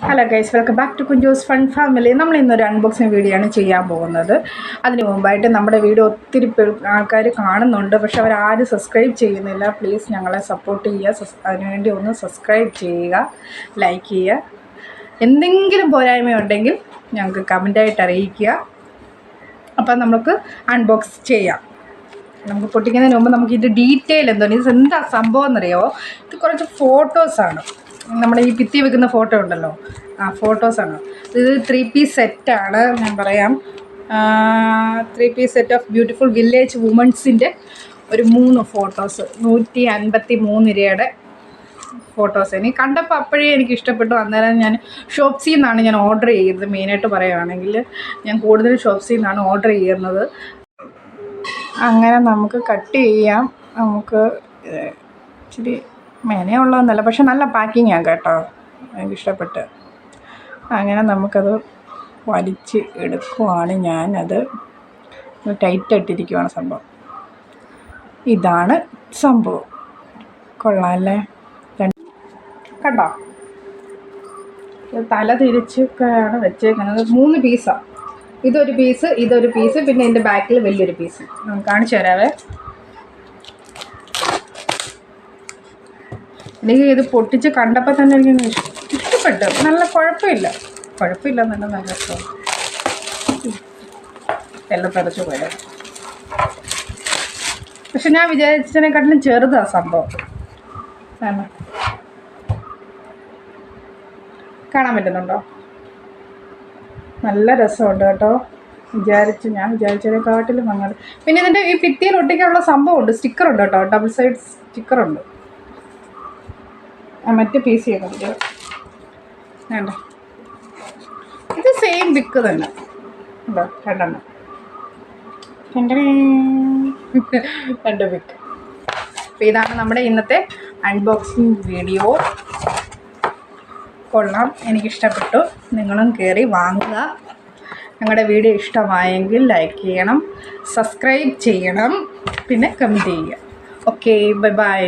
Hello guys, welcome back to Kunjoos fun family. നമ്മൾ ഇന്നൊരു unboxing video ആണ് ചെയ്യാൻ പോകുന്നത്. അതിന് മുമ്പായിട്ട് നമ്മുടെ വീഡിയോ ഒത്തിരി ആൾക്കാർ കാണുന്നുണ്ട്, പക്ഷെ അവരാരും സബ്സ്ക്രൈബ് ചെയ്യുന്നില്ല. പ്ലീസ് ഞങ്ങളെ സപ്പോർട്ട് ചെയ്യുക. അതിനുവേണ്ടി ഒന്ന് സബ്സ്ക്രൈബ് ചെയ്യുക, ലൈക്ക് ചെയ്യുക. എന്തെങ്കിലും പോരായ്മയുണ്ടെങ്കിൽ ഞങ്ങൾക്ക് കമൻറ്റായിട്ട് അറിയിക്കുക. അപ്പം നമുക്ക് അൺബോക്സ് ചെയ്യാം. നമുക്ക് പൊട്ടിക്കുന്നതിന് മുമ്പ് നമുക്ക് ഇത് ഡീറ്റെയിൽ ഇത് എന്താ സംഭവം എന്നറിയാമോ? ഇത് കുറച്ച് ഫോട്ടോസാണ്. നമ്മുടെ ഈ ഭിത്തി വെക്കുന്ന ഫോട്ടോ ഉണ്ടല്ലോ, ആ ഫോട്ടോസാണ് ഇത്. 3 പീസ് സെറ്റാണ്. ഞാൻ പറയാം, 3 piece set of beautiful village വുമൻസിൻ്റെ ഒരു 3 ഫോട്ടോസ്. 153 രൂപയുടെ ഫോട്ടോസ്. എനിക്ക് കണ്ടപ്പോൾ അപ്പോഴേ എനിക്ക് ഇഷ്ടപ്പെട്ടു. അന്നേരം ഞാൻ ഷോപ്സിയിൽ നിന്നാണ് ഞാൻ ഓർഡർ ചെയ്യുന്നത്. മെയിനായിട്ട് പറയുകയാണെങ്കിൽ ഞാൻ കൂടുതൽ ഷോപ്സിയിൽ നിന്നാണ് ഓർഡർ ചെയ്യുന്നത്. അങ്ങനെ നമുക്ക് കട്ട് ചെയ്യാം. നമുക്ക് ഇച്ചിരി മെനയുള്ളതൊന്നല്ല, പക്ഷെ നല്ല പാക്കിങ്ങാണ് കേട്ടോ, എനിക്കിഷ്ടപ്പെട്ട്. അങ്ങനെ നമുക്കത് വലിച്ച് എടുക്കുവാണ്. ഞാനത് ടൈറ്റായിട്ടിരിക്കുവാണ് സംഭവം. ഇതാണ് സംഭവം. കൊള്ളാമല്ലേ? കണ്ടോ, തല തിരിച്ചൊക്കെയാണ് വെച്ചേക്കുന്നത്. 3 പീസാണ്. ഇതൊരു പീസ്, ഇതൊരു പീസ്, പിന്നെ ഇതിൻ്റെ ബാക്കിൽ വലിയൊരു പീസ്. കാണിച്ചു തരാവേ. എനിക്ക് ഇത് പൊട്ടിച്ച് കണ്ടപ്പോൾ തന്നെ എനിക്ക് ഇഷ്ടപ്പെട്ടു. നല്ല കുഴപ്പമില്ല നല്ല ഇഷ്ടമാണ്. എല്ലാം തെറിച്ച് പോയത്. പക്ഷെ ഞാൻ വിചാരിച്ചതിനെക്കാട്ടിലും ചെറുതാണ് സംഭവം. കാണാൻ പറ്റുന്നുണ്ടോ? നല്ല രസമുണ്ട് കേട്ടോ. ഞാൻ വിചാരിച്ചതിനെക്കാട്ടിലും അങ്ങനെ. പിന്നെ ഇതിൻ്റെ ഈ ഭിത്തിയിൽ ഒട്ടിക്കാനുള്ള സംഭവമുണ്ട്, സ്റ്റിക്കറുണ്ട് കേട്ടോ, ഡബിൾ സൈഡ് സ്റ്റിക്കറുണ്ട്. മറ്റേ പീസ് ചെയ്യുന്നുണ്ട്. വേണ്ട, ഇത് സെയിം ബിക്ക് തന്നെ ഉണ്ടോ? 2 എണ്ണം, 2 ബിക്ക്. അപ്പോൾ ഇതാണ് നമ്മുടെ ഇന്നത്തെ അൺബോക്സിങ് വീഡിയോ. കൊള്ളാം, എനിക്കിഷ്ടപ്പെട്ടു. നിങ്ങളും കയറി വാങ്ങുക. ഞങ്ങളുടെ വീഡിയോ ഇഷ്ടമായെങ്കിൽ ലൈക്ക് ചെയ്യണം, സബ്സ്ക്രൈബ് ചെയ്യണം, പിന്നെ കമൻറ്റ് ചെയ്യുക. Okay, bye bye.